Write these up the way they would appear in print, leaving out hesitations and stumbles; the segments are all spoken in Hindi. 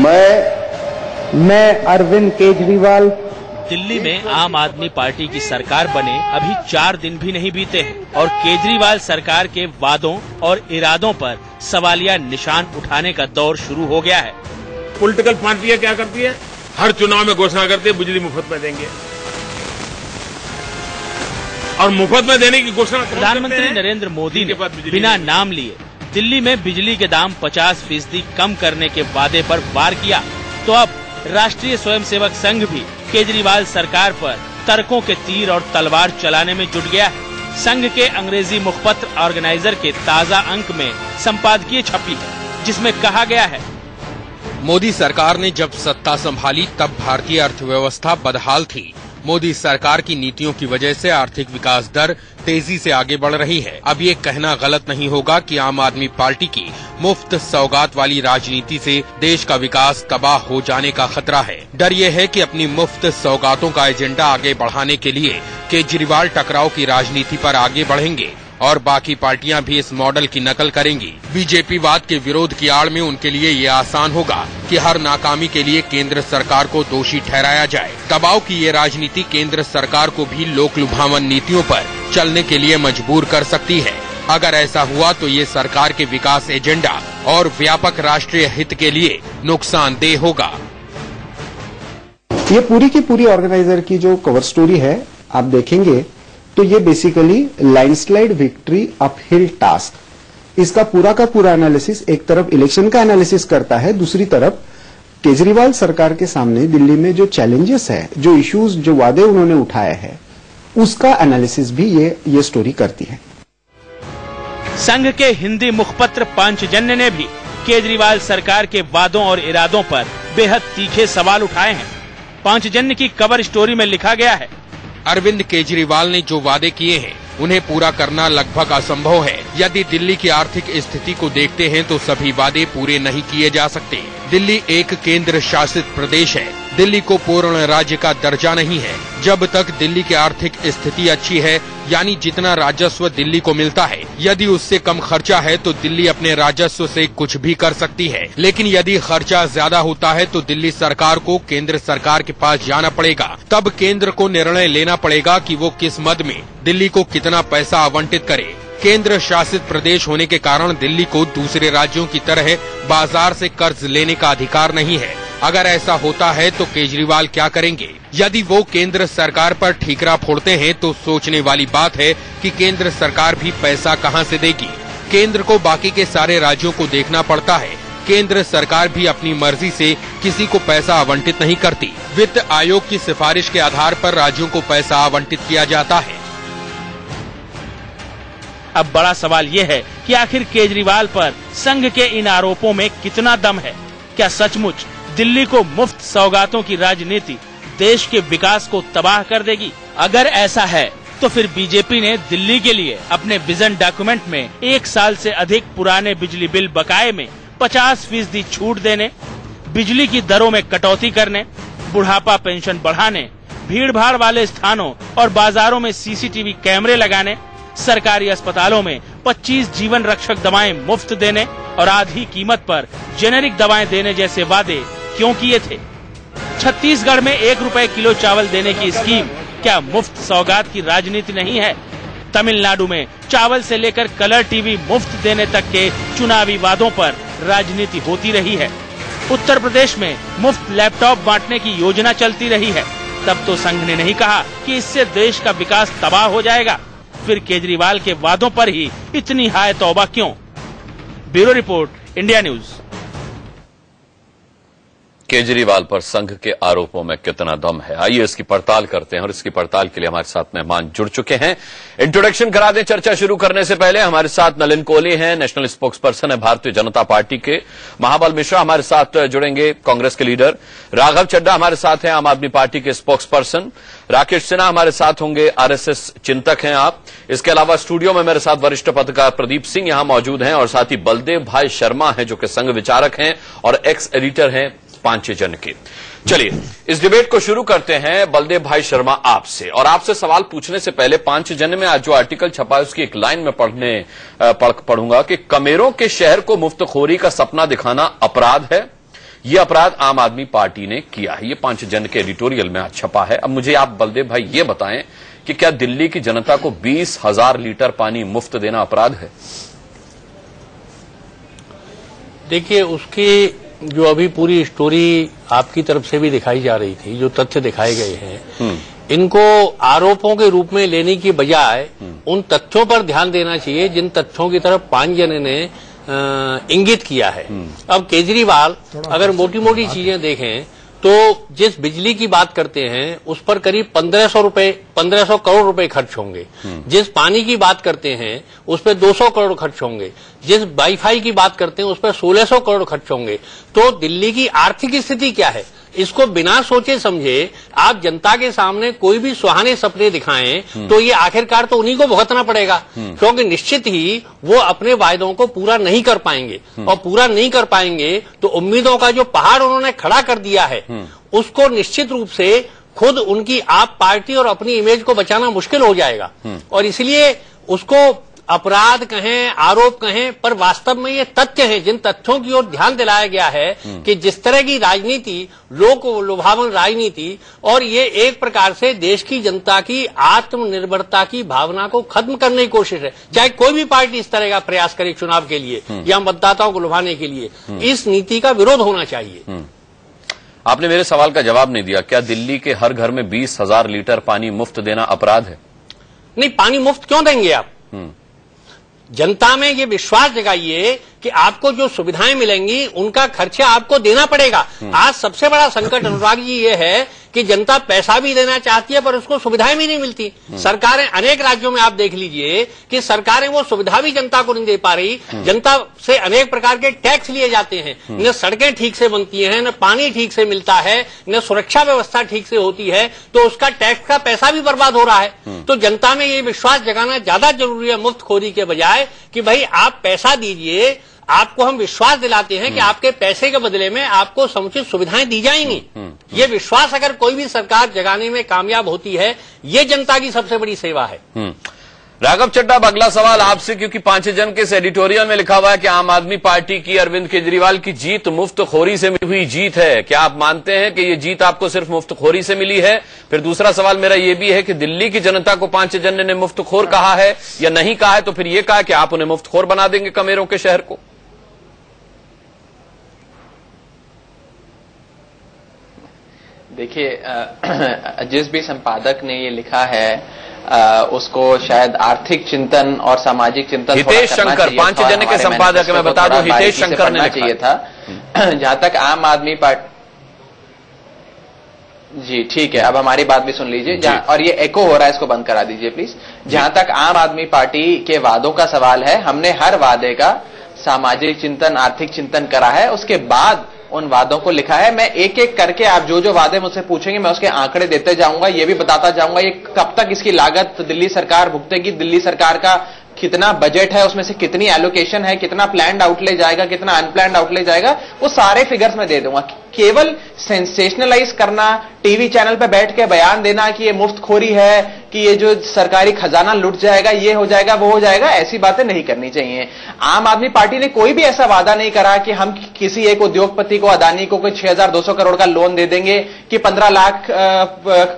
मैं अरविंद केजरीवाल दिल्ली में आम आदमी पार्टी की सरकार बने अभी 4 दिन भी नहीं बीते हैं और केजरीवाल सरकार के वादों और इरादों पर सवालिया निशान उठाने का दौर शुरू हो गया है। पॉलिटिकल पार्टियां क्या करती है, हर चुनाव में घोषणा करती है बिजली मुफ्त में देंगे और मुफ्त में देने की घोषणा प्रधानमंत्री नरेंद्र मोदी ने बिना नाम लिए दिल्ली में बिजली के दाम 50% कम करने के वादे पर वार किया, तो अब राष्ट्रीय स्वयंसेवक संघ भी केजरीवाल सरकार पर तर्कों के तीर और तलवार चलाने में जुट गया है। संघ के अंग्रेजी मुखपत्र ऑर्गेनाइजर के ताजा अंक में संपादकीय छपी है, जिसमें कहा गया है, मोदी सरकार ने जब सत्ता संभाली तब भारतीय अर्थव्यवस्था बदहाल थी। मोदी सरकार की नीतियों की वजह से आर्थिक विकास दर तेजी से आगे बढ़ रही है। अब ये कहना गलत नहीं होगा कि आम आदमी पार्टी की मुफ्त सौगात वाली राजनीति से देश का विकास तबाह हो जाने का खतरा है। डर ये है कि अपनी मुफ्त सौगातों का एजेंडा आगे बढ़ाने के लिए केजरीवाल टकराव की राजनीति पर आगे बढ़ेंगे और बाकी पार्टियां भी इस मॉडल की नकल करेंगी। बीजेपी वाद के विरोध की आड़ में उनके लिए ये आसान होगा कि हर नाकामी के लिए केंद्र सरकार को दोषी ठहराया जाए। दबाव की ये राजनीति केंद्र सरकार को भी लोक लुभावन नीतियों पर चलने के लिए मजबूर कर सकती है। अगर ऐसा हुआ तो ये सरकार के विकास एजेंडा और व्यापक राष्ट्रीय हित के लिए नुकसानदेह होगा। ये पूरी की पूरी ऑर्गेनाइजर की जो कवर स्टोरी है आप देखेंगे तो ये basically landslide victory uphill task, इसका पूरा का पूरा एनालिसिस एक तरफ इलेक्शन का एनालिसिस करता है, दूसरी तरफ केजरीवाल सरकार के सामने दिल्ली में जो चैलेंजेस है, जो इश्यूज, जो वादे उन्होंने उठाए हैं, उसका एनालिसिस भी ये स्टोरी करती है। संघ के हिंदी मुखपत्र पांचजन्य ने भी केजरीवाल सरकार के वादों और इरादों पर बेहद तीखे सवाल उठाए हैं। पांचजन्य की कवर स्टोरी में लिखा गया है, अरविंद केजरीवाल ने जो वादे किए हैं उन्हें पूरा करना लगभग असंभव है। यदि दिल्ली की आर्थिक स्थिति को देखते हैं तो सभी वादे पूरे नहीं किए जा सकते। दिल्ली एक केंद्र शासित प्रदेश है, दिल्ली को पूर्ण राज्य का दर्जा नहीं है। जब तक दिल्ली की आर्थिक स्थिति अच्छी है, यानी जितना राजस्व दिल्ली को मिलता है, यदि उससे कम खर्चा है तो दिल्ली अपने राजस्व से कुछ भी कर सकती है। लेकिन यदि खर्चा ज्यादा होता है तो दिल्ली सरकार को केंद्र सरकार के पास जाना पड़ेगा। तब केंद्र को निर्णय लेना पड़ेगा कि वो किस मद में दिल्ली को कितना पैसा आवंटित करे। केंद्र शासित प्रदेश होने के कारण दिल्ली को दूसरे राज्यों की तरह बाजार से कर्ज लेने का अधिकार नहीं है। अगर ऐसा होता है तो केजरीवाल क्या करेंगे? यदि वो केंद्र सरकार पर ठीकरा फोड़ते हैं तो सोचने वाली बात है कि केंद्र सरकार भी पैसा कहां से देगी। केंद्र को बाकी के सारे राज्यों को देखना पड़ता है। केंद्र सरकार भी अपनी मर्जी से किसी को पैसा आवंटित नहीं करती। वित्त आयोग की सिफारिश के आधार पर राज्यों को पैसा आवंटित किया जाता है। अब बड़ा सवाल ये है कि आखिर केजरीवाल पर संघ के इन आरोपों में कितना दम है। क्या सचमुच दिल्ली को मुफ्त सौगातों की राजनीति देश के विकास को तबाह कर देगी? अगर ऐसा है तो फिर बीजेपी ने दिल्ली के लिए अपने विजन डॉक्यूमेंट में 1 साल से अधिक पुराने बिजली बिल बकाये में 50% छूट देने, बिजली की दरों में कटौती करने, बुढ़ापा पेंशन बढ़ाने, भीड़ भाड़ वाले स्थानों और बाजारों में सीसीटीवी कैमरे लगाने, सरकारी अस्पतालों में 25 जीवन रक्षक दवाएं मुफ्त देने और आधी कीमत पर जेनेरिक दवाएं देने जैसे वादे क्यों किए थे? छत्तीसगढ़ में 1 रुपए किलो चावल देने की स्कीम क्या मुफ्त सौगात की राजनीति नहीं है? तमिलनाडु में चावल से लेकर कलर टीवी मुफ्त देने तक के चुनावी वादों पर राजनीति होती रही है। उत्तर प्रदेश में मुफ्त लैपटॉप बांटने की योजना चलती रही है। तब तो संघ ने नहीं कहा कि इससे देश का विकास तबाह हो जाएगा। फिर केजरीवाल के वादों पर ही इतनी हाय तौबा क्यों? Bureau report, India news. Kejriwal पर संघ के आरोपों में कितना दम है, आइए इसकी पड़ताल करते हैं और इसकी पड़ताल के लिए हमारे साथ मेहमान जुड़ चुके हैं। इंट्रोडक्शन करा दें चर्चा शुरू करने से पहले। हमारे साथ नलिन कोहली हैं, नेशनल स्पोक्स पर्सन है भारतीय जनता पार्टी के। महाबल मिश्रा हमारे साथ जुड़ेंगे, कांग्रेस के लीडर। राघव चड्ढा हमारे साथ हैं, आम आदमी पार्टी के स्पोक्स पर्सन। राकेश सिन्हा हमारे साथ होंगे, आरएसएस चिंतक हैं आप। इसके अलावा स्टूडियो में मेरे साथ वरिष्ठ पत्रकार प्रदीप सिंह यहां मौजूद हैं और साथ ही बलदेव भाई शर्मा हैं जो कि संघ विचारक हैं और एक्स एडिटर हैं पांचजन्य के। चलिए इस डिबेट को शुरू करते हैं बलदेव भाई शर्मा आपसे, और आपसे सवाल पूछने से पहले पांचजन्य में आज जो आर्टिकल छपा है उसकी एक लाइन में पढ़ूंगा कि कमेरों के शहर को मुफ्तखोरी का सपना दिखाना अपराध है। ये अपराध आम आदमी पार्टी ने किया है। ये पांचजन्य के एडिटोरियल में आज छपा है। अब मुझे आप बलदेव भाई ये बताएं कि क्या दिल्ली की जनता को 20,000 लीटर पानी मुफ्त देना अपराध है? देखिए, उसकी जो अभी पूरी स्टोरी आपकी तरफ से भी दिखाई जा रही थी, जो तथ्य दिखाए गए हैं, इनको आरोपों के रूप में लेने की बजाय उन तथ्यों पर ध्यान देना चाहिए जिन तथ्यों की तरफ पांचजन्य ने इंगित किया है। अब केजरीवाल अगर मोटी मोटी चीजें देखें तो जिस बिजली की बात करते हैं उस पर करीब 1500 करोड़ रुपए खर्च होंगे। जिस पानी की बात करते हैं उस पर 200 करोड़ खर्च होंगे। जिस वाईफाई की बात करते हैं उस पर 1600 करोड़ खर्च होंगे। तो दिल्ली की आर्थिक स्थिति क्या है, इसको बिना सोचे समझे आप जनता के सामने कोई भी सुहाने सपने दिखाएं तो ये आखिरकार तो उन्हीं को भुगतना पड़ेगा, क्योंकि निश्चित ही वो अपने वायदों को पूरा नहीं कर पाएंगे। और पूरा नहीं कर पाएंगे तो उम्मीदों का जो पहाड़ उन्होंने खड़ा कर दिया है उसको निश्चित रूप से खुद उनकी आप पार्टी और अपनी इमेज को बचाना मुश्किल हो जाएगा। और इसलिए उसको अपराध कहें, आरोप कहें, पर वास्तव में ये तथ्य हैं जिन तथ्यों की ओर ध्यान दिलाया गया है कि जिस तरह की राजनीति, लोक लुभावन राजनीति, और ये एक प्रकार से देश की जनता की आत्मनिर्भरता की भावना को खत्म करने की कोशिश है। चाहे कोई भी पार्टी इस तरह का प्रयास करे चुनाव के लिए या मतदाताओं को लुभाने के लिए, इस नीति का विरोध होना चाहिए। आपने मेरे सवाल का जवाब नहीं दिया। क्या दिल्ली के हर घर में 20,000 लीटर पानी मुफ्त देना अपराध है? नहीं, पानी मुफ्त क्यों देंगे आप? जनता में ये विश्वास जगाइए कि आपको जो सुविधाएं मिलेंगी उनका खर्चा आपको देना पड़ेगा। आज सबसे बड़ा संकट अनुराग जी ये है कि जनता पैसा भी देना चाहती है पर उसको सुविधाएं भी नहीं मिलती। सरकारें अनेक राज्यों में आप देख लीजिए कि सरकारें वो सुविधा भी जनता को नहीं दे पा रही। जनता से अनेक प्रकार के टैक्स लिए जाते हैं, न सड़कें ठीक से बनती हैं, न पानी ठीक से मिलता है, न सुरक्षा व्यवस्था ठीक से होती है, तो उसका टैक्स का पैसा भी बर्बाद हो रहा है। तो जनता में ये विश्वास जगाना ज्यादा जरूरी है मुफ्तखोरी के बजाय कि भाई आप पैसा दीजिए, आपको हम विश्वास दिलाते हैं कि आपके पैसे के बदले में आपको समुचित सुविधाएं दी जाएंगी। ये विश्वास अगर कोई भी सरकार जगाने में कामयाब होती है, ये जनता की सबसे बड़ी सेवा है। राघव चड्ढा, अगला सवाल आपसे, क्योंकि पांचजन्य के इस एडिटोरियल में लिखा हुआ है कि आम आदमी पार्टी की अरविंद केजरीवाल की जीत मुफ्तखोरी से हुई जीत है। क्या आप मानते हैं कि ये जीत आपको सिर्फ मुफ्तखोरी से मिली है? फिर दूसरा सवाल मेरा ये भी है कि दिल्ली की जनता को पांचजन्य ने मुफ्तखोर कहा है या नहीं कहा है, तो फिर ये कहा कि आप उन्हें मुफ्तखोर बना देंगे कमेरों के शहर को? देखिए, जिस भी संपादक ने ये लिखा है उसको शायद आर्थिक चिंतन और सामाजिक चिंतन हितेश शंकर, पांचजन्य के संपादक मैं बता दूं, हितेश शंकर ने चाहिए था। जहां तक आम आदमी पार्टी, जी ठीक है, अब हमारी बात भी सुन लीजिए। और ये एको हो रहा है, इसको बंद करा दीजिए प्लीज। जहां तक आम आदमी पार्टी के वादों का सवाल है, हमने हर वादे का सामाजिक चिंतन, आर्थिक चिंतन करा है, उसके बाद उन वादों को लिखा है। मैं एक एक करके आप जो जो वादे मुझसे पूछेंगे मैं उसके आंकड़े देते जाऊंगा, ये भी बताता जाऊंगा ये कब तक इसकी लागत दिल्ली सरकार भुगतेगी, दिल्ली सरकार का कितना बजट है, उसमें से कितनी एलोकेशन है, कितना प्लान्ड आउटले जाएगा, कितना अनप्लान्ड आउटले जाएगा, वो सारे फिगर्स मैं दे दूंगा। केवल सेंसेशनलाइज करना, टीवी चैनल पे बैठ के बयान देना कि ये मुफ्तखोरी है, कि ये जो सरकारी खजाना लुट जाएगा, ये हो जाएगा, वो हो जाएगा, ऐसी बातें नहीं करनी चाहिए। आम आदमी पार्टी ने कोई भी ऐसा वादा नहीं करा कि हम किसी एक उद्योगपति को, अदानी को कोई 6,200 करोड़ का लोन दे देंगे, कि 15 लाख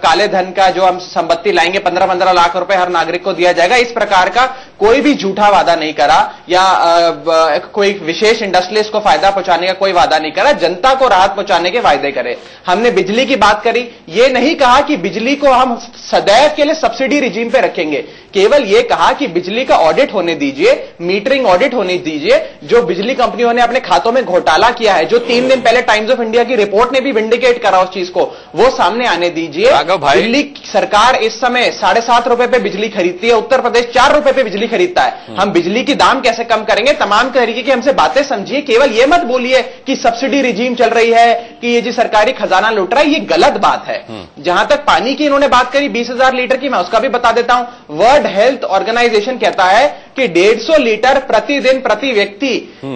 काले धन का जो हम संपत्ति लाएंगे 15-15 लाख रुपए हर नागरिक को दिया जाएगा। इस प्रकार का कोई भी झूठा वादा नहीं करा, या कोई विशेष इंडस्ट्रियलिस्ट को फायदा पहुंचाने का कोई वादा नहीं करा। जनता को राहत पहुंचाने के वायदे करे। हमने बिजली की बात करी, ये नहीं कहा कि बिजली को हम सदैव के लिए सब्सिडी रिजीम पे रखेंगे, केवल ये कहा कि बिजली का ऑडिट होने दीजिए, मीटरिंग ऑडिट होने दीजिए। जो बिजली कंपनियों ने अपने खातों में घोटाला किया है, जो 3 दिन पहले टाइम्स ऑफ इंडिया की रिपोर्ट ने भी विंडिकेट करा उस चीज को, वो सामने आने दीजिए। दिल्ली सरकार इस समय 7.5 रुपए पे बिजली खरीदती है, उत्तर प्रदेश 4 रुपए पे बिजली खरीदता है। हम बिजली की दाम कैसे कम करेंगे, तमाम तरीके की हमसे बातें समझिए। केवल ये मत बोलिए कि सब्सिडी रिजीम चल रही है, कि ये जी सरकारी खजाना लुट रहा है, ये गलत बात है। जहां तक पानी की इन्होंने बात करी 20,000 लीटर की, मैं उसका भी बता देता हूं। वर्ल्ड हेल्थ ऑर्गेनाइजेशन कहता है कि 150 लीटर प्रतिदिन प्रति व्यक्ति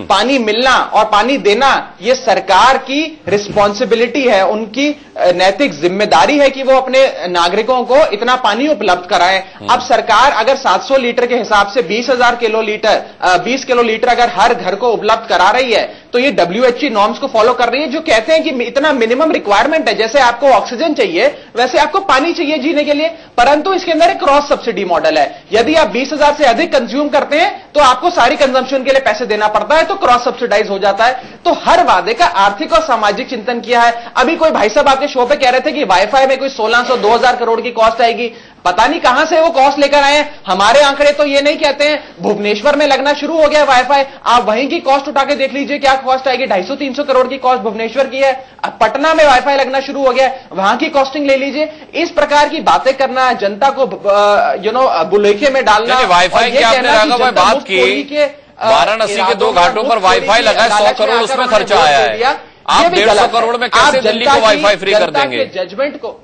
पानी मिलना और पानी देना ये सरकार की रिस्पॉन्सिबिलिटी है, उनकी नैतिक जिम्मेदारी है कि वो अपने नागरिकों को इतना पानी उपलब्ध कराएं। अब सरकार अगर 700 लीटर के हिसाब से 20 किलो लीटर अगर हर घर को उपलब्ध करा रही है तो ये WHO नॉर्म्स को फॉलो कर रही है, जो कहते हैं कि इतना मिनिमम रिक्वायरमेंट है। जैसे आपको ऑक्सीजन चाहिए वैसे आपको पानी चाहिए जीने के लिए, परंतु इसके अंदर एक क्रॉस सब्सिडी मॉडल है। यदि आप 20,000 से अधिक कंज्यूम करते हैं तो आपको सारी कंजम्पशन के लिए पैसे देना पड़ता है, तो क्रॉस सब्सिडाइज हो जाता है। तो हर वादे का आर्थिक और सामाजिक चिंतन किया है। अभी कोई भाई साहब आपके शो पे कह रहे थे कि वाईफाई में कोई 1600-2000 करोड़ की कॉस्ट आएगी, पता नहीं कहां से वो कॉस्ट लेकर आए हैं। हमारे आंकड़े तो ये नहीं कहते हैं। भुवनेश्वर में लगना शुरू हो गया वाईफाई, आप वहीं की कॉस्ट उठा के देख लीजिए क्या कॉस्ट आएगी। 250-300 करोड़ की कॉस्ट भुवनेश्वर की है। अब पटना में वाईफाई लगना शुरू हो गया, वहां की कॉस्टिंग ले लीजिए। इस प्रकार की बातें करना, जनता को बुलेखे में डालना, वाईफाई की आपने राघव भाई बात की, वाराणसी के 2 घाटों पर वाईफाई लगा है, 100 करोड़ उसमें खर्चा आया है। आप 150 करोड़ में कैसे दिल्ली को वाईफाई फ्री कर देंगे? जजमेंट को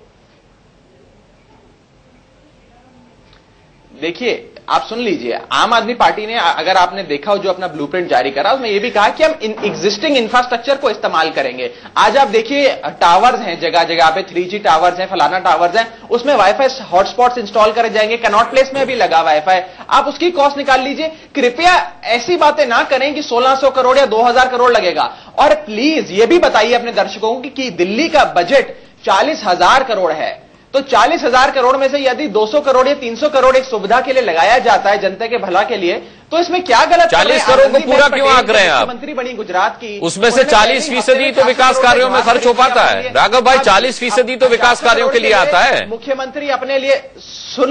देखिए, आप सुन लीजिए, आम आदमी पार्टी ने, अगर आपने देखा हो जो अपना ब्लूप्रिंट जारी करा, उसमें यह भी कहा कि हम एग्जिस्टिंग इंफ्रास्ट्रक्चर को इस्तेमाल करेंगे। आज आप देखिए टावर्स हैं, जगह जगह पे 3G टावर्स हैं, फलाना टावर्स हैं, उसमें वाईफाई हॉटस्पॉट्स इंस्टॉल करे जाएंगे। कनॉट प्लेस में भी लगा वाईफाई, आप उसकी कॉस्ट निकाल लीजिए। कृपया ऐसी बातें ना करें कि 1600 करोड़ या 2000 करोड़ लगेगा। और प्लीज ये भी बताइए अपने दर्शकों को कि दिल्ली का बजट 40,000 करोड़ है, तो 40,000 करोड़ में से यदि 200 करोड़ या 300 करोड़ एक सुविधा के लिए लगाया जाता है, जनता के भला के लिए, तो इसमें क्या गलत? 40 करोड़ को पूरा क्यों आंक रहे हैं आप? मुख्यमंत्री बनी गुजरात की, उसमें से 40% तो विकास कार्यों में खर्च हो पाता है। राघव भाई, 40% तो विकास कार्यों के लिए आता है। मुख्यमंत्री अपने लिए, सुन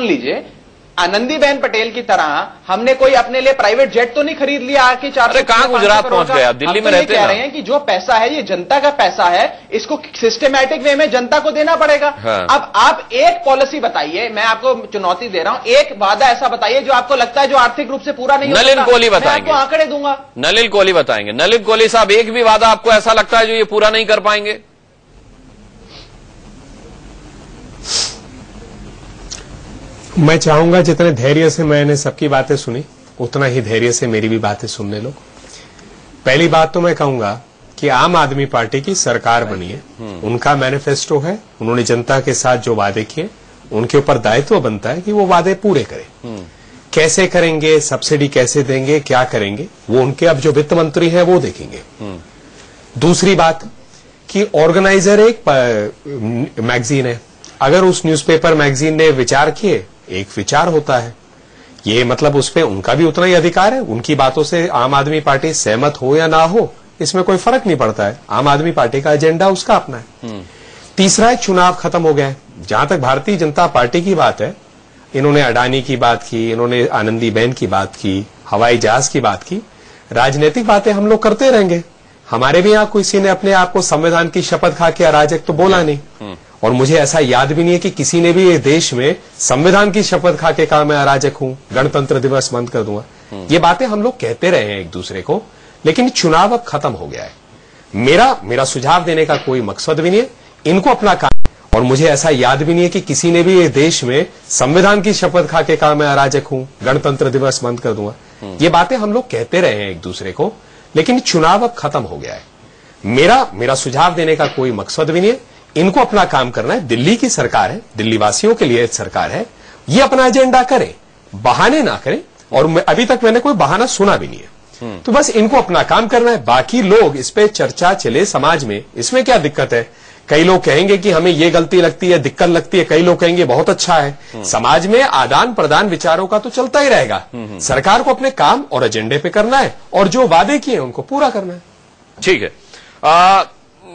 लीजिए, आनंदीबेन पटेल की तरह हमने कोई अपने लिए प्राइवेट जेट तो नहीं खरीद लिया आके 400 कहां गुजरात पहुंच गए आप? दिल्ली में रहते कह रहे हैं कि जो पैसा है ये जनता का पैसा है, इसको सिस्टमैटिक वे में जनता को देना पड़ेगा। हाँ। अब आप एक पॉलिसी बताइए, मैं आपको चुनौती दे रहा हूं, एक वादा ऐसा बताइए जो आपको लगता है जो आर्थिक रूप से पूरा नहीं हो सकता। नलिन कोहली बताएंगे, मैं आपको आंकड़े दूंगा। नलिन कोहली बताएंगे। नलिन कोहली साहब, एक भी वादा आपको ऐसा लगता है जो ये पूरा नहीं कर पाएंगे? मैं चाहूंगा जितने धैर्य से मैंने सबकी बातें सुनी, उतना ही धैर्य से मेरी भी बातें सुनने लो। पहली बात तो मैं कहूंगा कि आम आदमी पार्टी की सरकार बनी है, उनका मैनिफेस्टो है, उन्होंने जनता के साथ जो वादे किए उनके ऊपर दायित्व बनता है कि वो वादे पूरे करें। कैसे करेंगे, सब्सिडी कैसे देंगे, क्या करेंगे, वो उनके अब जो वित्त मंत्री हैं वो देखेंगे। दूसरी बात कि ऑर्गेनाइजर एक मैगजीन है, अगर उस न्यूज़पेपर मैगजीन ने विचार किए, एक विचार होता है, ये मतलब उस पे उनका भी उतना ही अधिकार है। उनकी बातों से आम आदमी पार्टी सहमत हो या ना हो, इसमें कोई फर्क नहीं पड़ता है। आम आदमी पार्टी का एजेंडा उसका अपना है। तीसरा है, चुनाव खत्म हो गया है। जहां तक भारतीय जनता पार्टी की बात है, इन्होंने अडानी की बात की, इन्होंने आनंदीबेन की बात की, हवाई जहाज की बात की। राजनीतिक बातें हम लोग करते रहेंगे। हमारे भी यहां किसी ने अपने आप को संविधान की शपथ खा के अराजक तो बोला नहीं, और मुझे ऐसा याद भी नहीं है कि किसी ने भी ये देश में संविधान की शपथ खा के कहा मैं अराजक हूं, गणतंत्र दिवस बंद कर दूंगा। ये बातें हम लोग कहते रहे हैं एक दूसरे को, लेकिन चुनाव अब खत्म हो गया है। मेरा सुझाव देने का कोई मकसद भी नहीं है, इनको अपना काम, और मुझे ऐसा याद भी नहीं है कि किसी ने भी ये देश में संविधान की शपथ खा के कहा मैं अराजक हूं, गणतंत्र दिवस बंद कर दूंगा। ये बातें हम लोग कहते रहे हैं एक दूसरे को, लेकिन चुनाव अब खत्म हो गया है। मेरा सुझाव देने का कोई मकसद भी नहीं है, इनको अपना काम करना है। दिल्ली की सरकार है, दिल्ली वासियों के लिए सरकार है, ये अपना एजेंडा करें, बहाने ना करें। और अभी तक मैंने कोई बहाना सुना भी नहीं है। तो बस इनको अपना काम करना है। बाकी लोग इस पे चर्चा चले समाज में, इसमें क्या दिक्कत है? कई लोग कहेंगे कि हमें ये गलती लगती है, दिक्कत लगती है, कई लोग कहेंगे बहुत अच्छा है। समाज में आदान प्रदान विचारों का तो चलता ही रहेगा। सरकार को अपने काम और एजेंडे पे करना है, और जो वादे किए उनको पूरा करना है। ठीक है।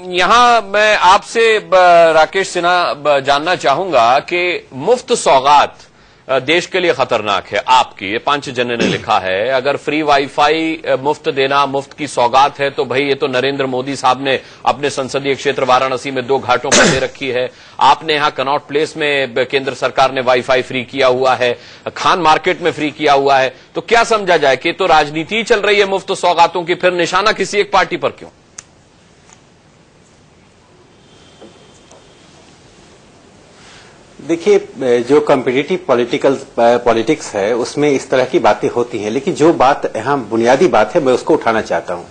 यहां मैं आपसे राकेश सिन्हा जानना चाहूंगा कि मुफ्त सौगात देश के लिए खतरनाक है आपकी, ये पांचजन्य ने लिखा है। अगर फ्री वाईफाई मुफ्त देना मुफ्त की सौगात है, तो भाई ये तो नरेंद्र मोदी साहब ने अपने संसदीय क्षेत्र वाराणसी में 2 घाटों पर दे रखी है। आपने यहां कनॉट प्लेस में केंद्र सरकार ने वाईफाई फ्री किया हुआ है, खान मार्केट में फ्री किया हुआ है। तो क्या समझा जाए कि तो राजनीति चल रही है मुफ्त सौगातों की, फिर निशाना किसी एक पार्टी पर क्यों? देखिए, जो कॉम्पिटिटिव पॉलिटिक्स है उसमें इस तरह की बातें होती हैं, लेकिन जो बात यहाँ बुनियादी बात है मैं उसको उठाना चाहता हूँ।